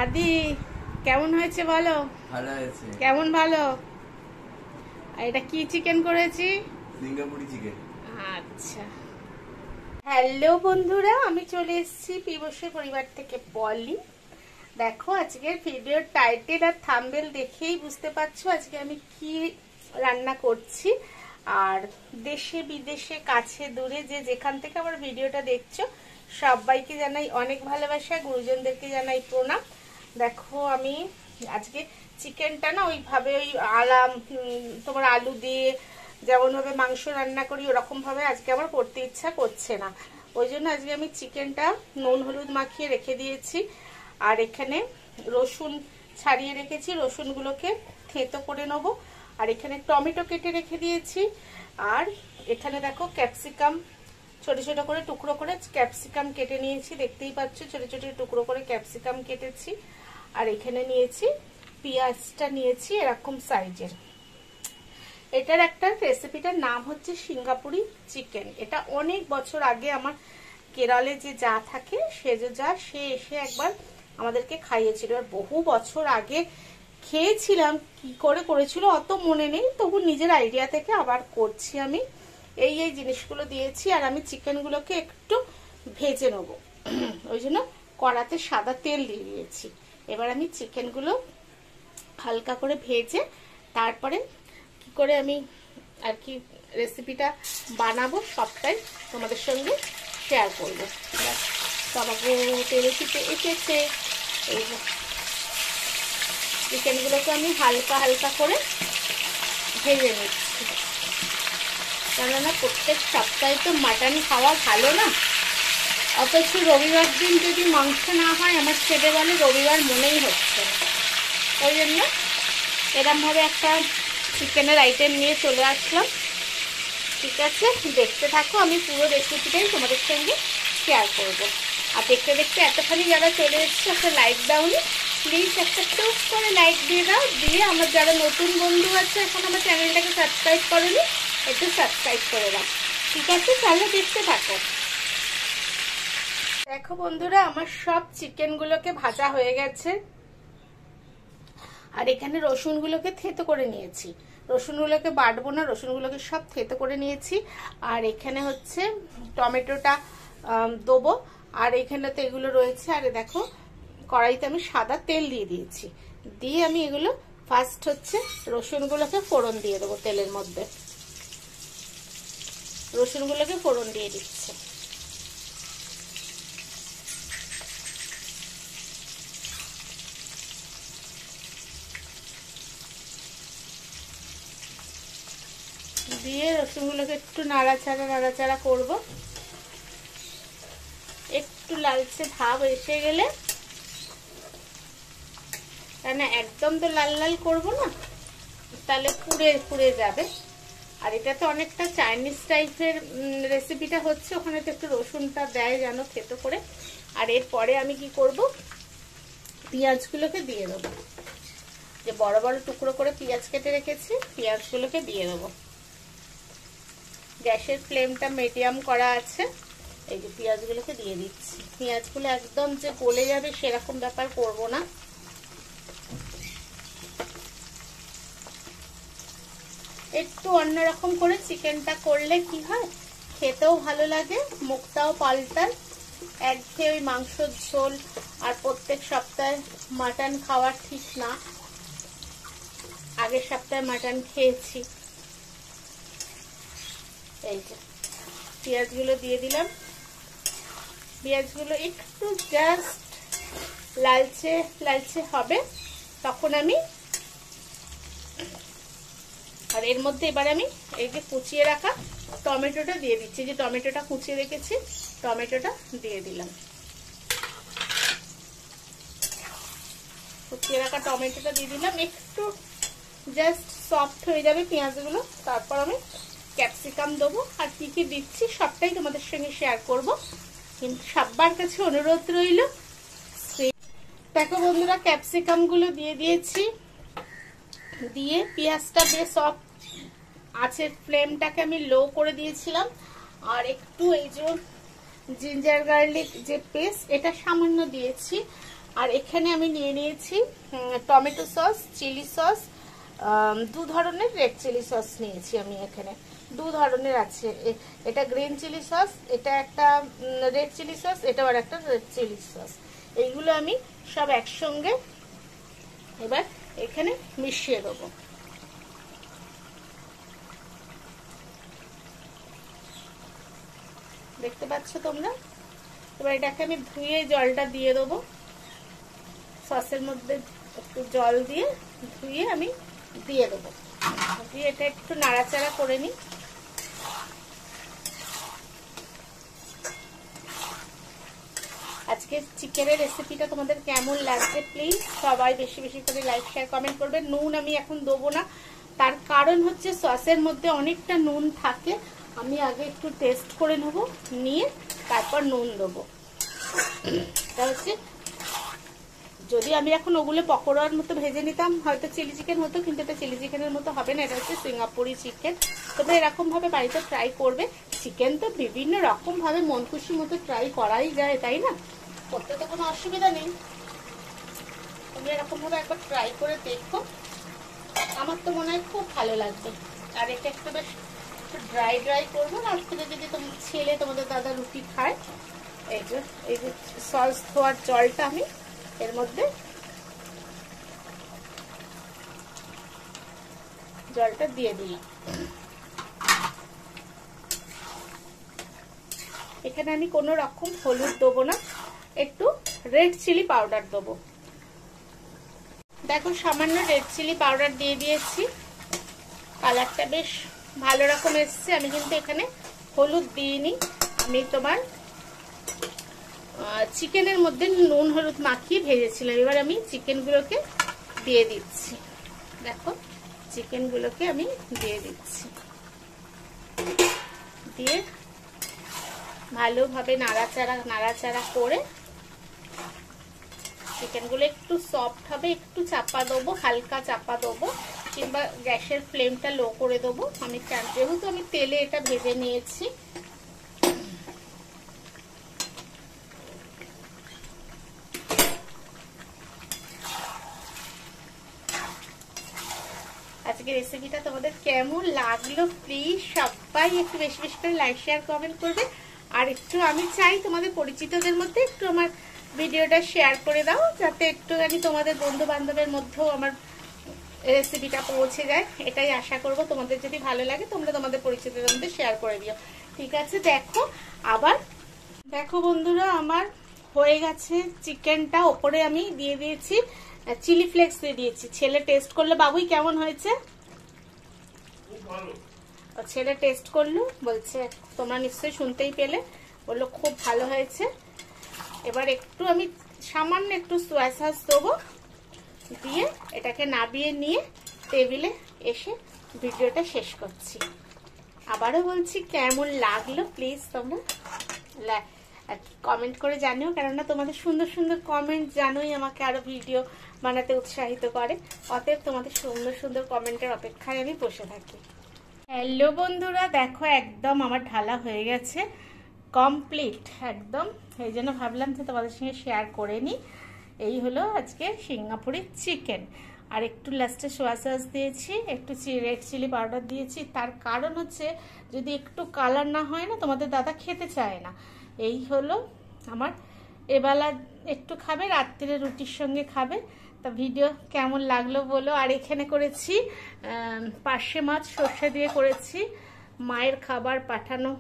আদি কেমন হয়েছে বলো? ভালো হয়েছে। কেমন ভালো? এটা কি চিকেন করেছি? সিঙ্গাপুরি চিকেন। আচ্ছা, হ্যালো বন্ধুরা, আমি চলে এসেছি পিবসের পরিবার থেকে পলি। দেখো আজকের ভিডিওর টাইটেল আর থাম্বনেল দেখেই বুঝতে পারছো আজকে আমি কি রান্না করছি। আর দেশে বিদেশে কাছে দূরে যে যেখান থেকে আমার ভিডিওটা দেখছো সবাইকে জানাই অনেক ভালোবাসা, গুরুজনদেরকে জানাই প্রণাম। দেখো আমি আজকে চিকেনটা না ওইভাবে ওই তোমার আলু দিয়ে যেমন ভাবে মাংস রান্না করি ওরকম ভাবে আজকে আমার করতে ইচ্ছা করছে না, ওই জন্য আজকে আমি চিকেনটা নুন হলুদ মাখিয়ে রেখে দিয়েছি। আর এখানে রসুন ছাড়িয়ে রেখেছি, রসুনগুলোকে থেঁতো করে নেব। আর এখানে টমেটো কেটে রেখে দিয়েছি। আর এখানে দেখো ক্যাপসিকাম ছোট ছোট করে টুকরো করে ক্যাপসিকাম কেটে নিয়েছি, দেখতেই পাচ্ছ ছোট ছোট টুকরো করে ক্যাপসিকাম কেটেছি। আর এখানে নিয়েছি পেঁয়াজটা নিয়েছি এরকম সাইজের। এটার একটা রেসিপিটার নাম হচ্ছে সিঙ্গাপুরি চিকেন। এটা অনেক বছর আগে আমার কেরলে যে যা থাকে সে এসে একবার আমাদেরকে খাইয়েছিল। আর বহু বছর আগে খেয়েছিলাম, কি করে করেছিল অত মনে নেই, তবু নিজের আইডিয়া থেকে আবার করছি আমি। এই জিনিসগুলো দিয়েছি। আর আমি চিকেনগুলোকে একটু ভেজে নেব, ওই জন্য কড়াতে সাদা তেল দিয়ে দিয়েছি। এবার আমি চিকেনগুলো হালকা করে ভেজে তারপরে কি করে আমি আর কি রেসিপিটা বানাবো সবটাই তোমাদের সঙ্গে শেয়ার করবো। তবে তেলে চিপে এসেছে, এই চিকেনগুলোকে আমি হালকা হালকা করে ভেজে নিচ্ছি। কেননা প্রত্যেক সপ্তাহে তো মাটন খাওয়া ভালো না, অথচ রবিবার দিন যদি মাংস না হয় আমার ছেলে বলে রবিবার মনেই হচ্ছে না। ওই জন্য এরমভাবে একটা চিকেনের আইটেম নিয়ে চলে আসলাম। ঠিক আছে, দেখতে থাকো, আমি পুরো রেসিপিটাই তোমাদের সঙ্গে শেয়ার করব। আর দেখতে দেখতে এতখানি যারা চলে এসছে একটা লাইক দাওনি, প্লিজ একটা টুক করে লাইক দিয়ে দাও। দিয়ে আমার যারা নতুন বন্ধু আছে এখন আমার চ্যানেলটাকে সাবস্ক্রাইব করেনি, একটু সাবস্ক্রাইব করে দাও। ঠিক আছে, তাহলে দেখতে থাকো। দেখো বন্ধুরা, আমার সব চিকেনগুলোকে ভাজা হয়ে গেছে। আর এখানে রসুনগুলোকে থেঁতো করে নিয়েছি, রসুনগুলোকে বাটবো না, রসুনগুলোকে সব থেঁতো করে নিয়েছি। আর এখানে হচ্ছে টমেটোটা দেবো। আর এখানে তো এগুলো রয়েছে। আর দেখো কড়াইতে আমি সাদা তেল দিয়ে দিয়েছি, দিয়ে আমি এগুলো ফার্স্ট হচ্ছে রসুনগুলোকে ফোড়ন দিয়ে দেবো তেলের মধ্যে। রসুনগুলোকে ফোড়ন দিয়ে দিচ্ছি। দিয়ে রসুনগুলোকে একটু নাড়াচাড়া করব। একটু লালচে ভাব এসে গেলে, কেন একদম তো লাল লাল করব না, তাহলে পুড়ে যাবে। আর এটা তো অনেকটা চাইনিজ টাইপের রেসিপিটা হচ্ছে, ওখানে তো একটু রসুনটা দেয় যেন থেতো করে। আর এরপরে আমি কি করব, পেঁয়াজগুলোকে দিয়ে দেবো। যে বড় বড় টুকরো করে পেঁয়াজ কেটে রেখেছি, পেঁয়াজগুলোকে দিয়ে দেবো। গ্যাসের ফ্লেমটা মিডিয়াম করা আছে। এই যে পেঁয়াজগুলোকে দিয়ে দিচ্ছি। পেঁয়াজগুলো একদম যে গলে যাবে সেরকম ব্যাপার করব না। একটু অন্যরকম করে চিকেনটা করলে কি হয়, খেতেও ভালো লাগে, মুখটাও পাল্টায়। একঘেয়ে ওই মাংসর ঝোল আর প্রত্যেক সপ্তাহে মাটন খাওয়া ঠিক না। আগের সপ্তাহে মাটন খেয়েছি। এই যে পেঁয়াজগুলো দিয়ে দিলাম। পেঁয়াজগুলো একটু জাস্ট লালচে লালচে হবে তখন আমি, আর এর মধ্যে এবার আমি এই যে কুচিয়ে রাখা টমেটোটা দিয়ে দিচ্ছি। যে টমেটোটা কুচিয়ে রেখেছি টমেটোটা দিয়ে দিলাম। কুচিয়ে রাখা টমেটোটা দিয়ে দিলাম। একটু জাস্ট সফট হয়ে যাবে পেঁয়াজগুলো, তারপর আমি ক্যাপসিকাম দেবো। আর কি কি দিচ্ছি সবটাই তোমাদের সঙ্গে শেয়ার করব, কিন্তু সবার কাছে অনুরোধ রইল। দেখো বন্ধুরা, ক্যাপসিকাম গুলো দিয়ে দিয়েছি, দিয়ে পেঁয়াজটা বেশ সফট আছে, ফ্লেমটাকে আমি লো করে দিয়েছিলাম। আর একটু এই যে জিঞ্জার গার্লিক যে পেস্ট এটা সামান্য দিয়েছি। আর এখানে আমি নিয়ে নিয়েছি টমেটো সস, চিলি সস, 2 ধরনের রেড চিলি সস নিয়েছি আমি। এখানে 2 ধরনের আছে, এটা গ্রিন চিলি সস, এটা একটা রেড চিলি সস, এটাও আর একটা রেড চিলি সস। এইগুলো আমি সব একসঙ্গে এবার এখানে মিশিয়ে দেবো। দেখতে পাচ্ছ তোমরা? এবার এটাকে আমি ধুয়ে জলটা দিয়ে দেবো, সসের মধ্যে একটু জল দিয়ে ধুয়ে আমি দিয়ে দেবো, দিয়ে এটা একটু নাড়াচাড়া করে নিই। আজকে চিকেনের রেসিপিটা তোমাদের কেমন লাগছে প্লিজ সবাই বেশি বেশি করে লাইক শেয়ার কমেন্ট করবে। নুন আমি এখন দেবো না, তার কারণ হচ্ছে সসের মধ্যে অনেকটা নুন থাকে, আমি আগে একটু টেস্ট করে নেব, নিয়ে তারপর নুন দেবো। এটা হচ্ছে, যদি আমি এখন ওগুলো পকোড়ার মতো ভেজে নিতাম হয়তো চিলি চিকেন হতো, কিন্তু এটা চিলি চিকেনের মতো হবে না, এটা হচ্ছে সিঙ্গাপুরি চিকেন। তোমরা এরকম ভাবে বাড়িতে ট্রাই করবে। চিকেন তো বিভিন্ন রকম ভাবে মন খুশি মতো ট্রাই করাই যায়, তাই না? করতে তো কোনো অসুবিধা নেই, তোমরা এরকম ভাবে একবার ট্রাই করে দেখো, আমার তো মনে হয় খুব ভালো লাগবে। আর এটা একটু বেশ ড্রাই ড্রাই করবো, রাত্রে যদি তোমার ছেলে তোমাদের দাদা রুটি খায়। এই যে সস ধোয়ার জলটা আমি এর মধ্যে জলটা দিয়ে দিলাম। এখানে আমি কোনো রকম হলুদ দেবো না, একটু রেড চিলি পাউডার দেবো। দেখো সামান্য রেড চিলি পাউডার দিয়ে দিয়েছি, কালারটা বেশ ভালো রকম এসছে। আমি কিন্তু এখানে হলুদ দিইনি, আমি তোমার চিকেনের মধ্যে নুন হলুদ মাখিয়ে ভেজেছিলাম। এবার আমি চিকেনগুলোকে দিয়ে দিচ্ছি, দেখো চিকেনগুলোকে আমি দিয়ে দিচ্ছি, দিয়ে ভালোভাবে নাড়াচাড়া করে চিকেনগুলো একটু সফট হবে, একটু চাপা দেবো, হালকা চাপা দেবো, কিংবা গ্যাসের ফ্লেমটা লো করে দেবো। আমি যেহেতু আমি তেলে এটা ভেজে নিয়েছি, আজকে রেসিপিটা তোমাদের কেমন লাগলো প্লিজ সবাই একটু বেশি বেশি করে লাইক শেয়ার কমেন্ট করবে। আর একটু আমি চাই তোমাদের পরিচিতদের মধ্যে একটু আমার ভিডিওটা শেয়ার করে দাও, যাতে একটুখানি তোমাদের বন্ধু বান্ধবের মধ্যেও আমার রেসিপিটা পৌঁছে যায়। এটাই আশা করব। তোমাদের যদি ভালো লাগে তোমরা তোমাদের পরিচিতদের মধ্যে শেয়ার করে দিও, ঠিক আছে? দেখো আবার দেখো বন্ধুরা, আমার হয়ে গেছে চিকেনটা। ওপরে আমি দিয়ে দিয়েছি চিলি ফ্লেক্স দিয়ে দিয়েছি। ছেলে টেস্ট করলো, বাবুই কেমন হয়েছে? ছেলে টেস্ট করলো, বলছে, তোমরা নিশ্চয়ই শুনতেই পেলে, বললো খুব ভালো হয়েছে। এবার একটু আমি সামান্য একটু সোয়া সস দেবো, দিয়ে এটাকে নামিয়ে নিয়ে টেবিলে এসে ভিডিওটা শেষ করছি। আবারও বলছি কেমন লাগলো প্লিজ তোমরা কমেন্ট করে জানিও, কেননা তোমাদের সুন্দর সুন্দর কমেন্ট জানোই আমাকে আরো ভিডিও বানাতে উৎসাহিত করে। অতএব তোমাদের সুন্দর সুন্দর কমেন্টের অপেক্ষায় আমি বসে থাকি। হ্যালো বন্ধুরা, দেখো একদম আমার ঢালা হয়ে গেছে, কমপ্লিট একদম। এই জন্য ভাবলাম যে তোমাদের সঙ্গে শেয়ার করে নিই। এই হলো আজকে সিঙ্গাপুরি চিকেন। আর একটু লাস্টে সোয়া সস দিয়েছি, একটু রেড চিলি পাউডার দিয়েছি। তার কারণ হচ্ছে যদি একটু কালার না হয় না, তোমাদের দাদা খেতে চায় না। এই হলো আমার, এবেলা একটু খাবে, রাত্রে রুটির সঙ্গে খাবে। তা ভিডিও কেমন লাগলো বলো। আর এখানে করেছি পার্শে মাছ সর্ষে দিয়ে করেছি, মায়ের খাবার পাঠানো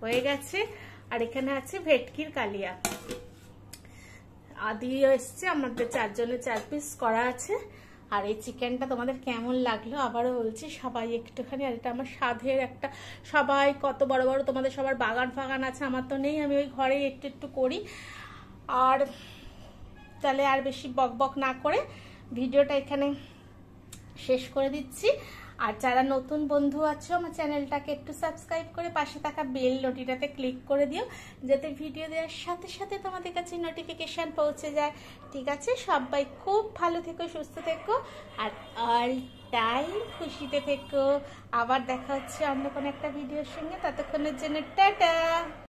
হয়ে গেছে। আর এখানে আছে ভেটকির কালিয়া আদি এসছে, আমাদের 4 জনের 4 পিস করা আছে। আর এই চিকেনটা তোমাদের কেমন লাগলো আবারও বলছি, সবাই একটুখানি। আর এটা আমার স্বাদের একটা, সবাই কত বড় বড় তোমাদের সবার বাগান ফাগান আছে, আমার তো নেই, আমি ওই ঘরেই একটু একটু করি। আর তাহলে আর বেশি বক বক না করে ভিডিওটা এখানে শেষ করে দিচ্ছি। আর যারা নতুন বন্ধু আছো আমার চ্যানেলটাকে একটু সাবস্ক্রাইব করে পাশে থাকা বেল নোটিটাতে ক্লিক করে দিও, যাতে ভিডিও দেওয়ার সাথে সাথে তোমাদের কাছে নোটিফিকেশন পৌঁছে যায়, ঠিক আছে? সবাই খুব ভালো থেকো, সুস্থ থেকো, আর অল টাইম খুশিতে থেকো। আবার দেখা হচ্ছে অন্য কোনো একটা ভিডিওর সঙ্গে, ততক্ষণের জন্য টাটা।